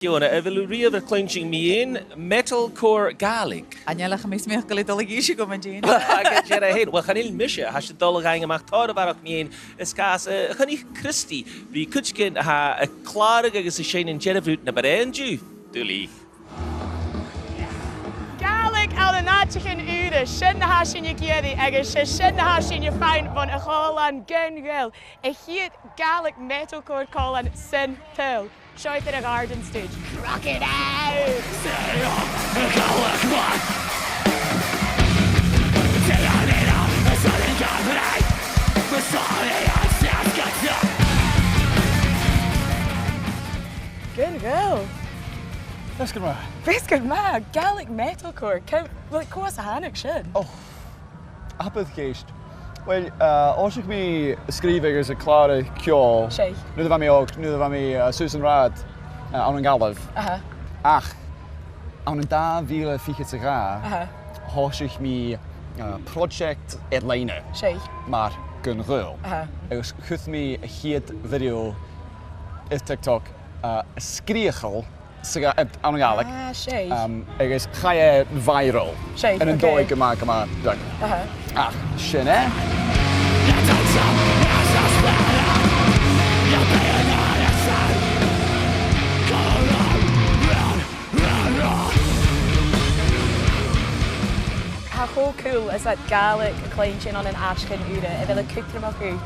Fiona, efo riad ar clynching mi in metalcore Gaelic. Anialach am eismech gael ei dolygu eisiau gwmyn dyn. Aga jera hyn, wel chan il misha, has y dolyg ang amach tor farach mi in, ysgas, chan i Christy, bri cwtgyn ha y clarag agos y shein yn jerafrwt na barenju, dwli. Gaelic al de natchen uren, shin na hashin je gieri, agus shin na hashin je fijn van a Ghaol Ghaol. Ik heet Gaelic metalcore Cailean sin tul. Shout at a garden stage. Rock it out! Good girl. Best good man. Best good man. Gaelic metalcore. Wel, ik was a hannig shit. Oh, apeth geest. Wel, als ik me schrijven is een klare kjol. Shay. Nu dat we ook, nu dat we Susan Raad aan een galf. Aha. Ach, aan een daar wiele fiche te gaan. Aha. Als ik me project uitlijnen. Shay. Maar kun ruil. Aha. Ik goed me een video op TikTok schreeuwel. Aan een Gaelic. Ah, Shay. Ik ga je viral. Shay, En een oké. dooi maken maar. Aha. Ach, schön, hè? How cool is that Gaelic cleansing on an ashkin ude? En wil ik kukken mag u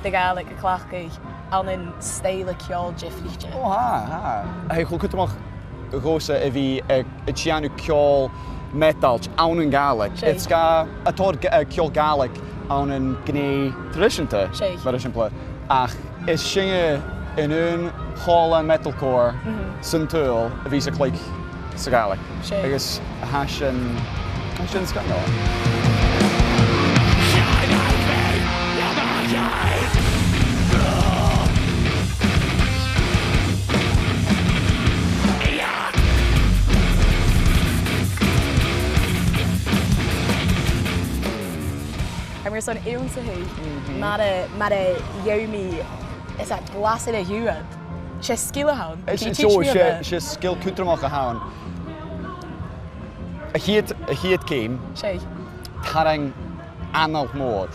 de Gaelic klachke aan een stijle kjol jifflietje. Oh, ha. Hey, goed te mag goze wie het Janu kjol metal aan een Gaelic. Shay. Het ga het hoort kjol Gaelic aan een gne tradition te. Shay. Maar is simpel. Ach, is zingen in een Ghaol metalcore centul wie ze gelijk ze Gaelic. Shay. Ik is hashen scandal. En weer zo'n eeuwse hu. Maar de Yomi is dat glasse de huur. Ze skillen houden. Ze skill kunt maken houden. Hier came. Shay. Tarang anal moor.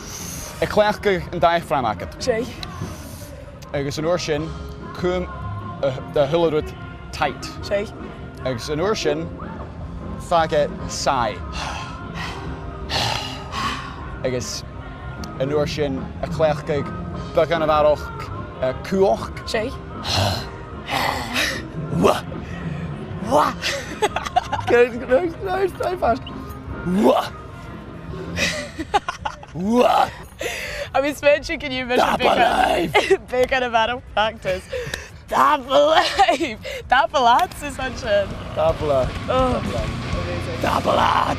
Ik krijg een diaphragm maken. Shay. Ik is een oorschen, kom de hullerud tight. Shay. Ik is een oorschen, vaak saai. Ik is een oorschen, ik krijg beginnen waar ook kuoch. Shay. Wa. Wa. Kijk, vast. Wa. Wa. I was mentioning, can you mention big kind of out of practice? Dapper lads is such a... Tapela. Oh, amazing. Tapela.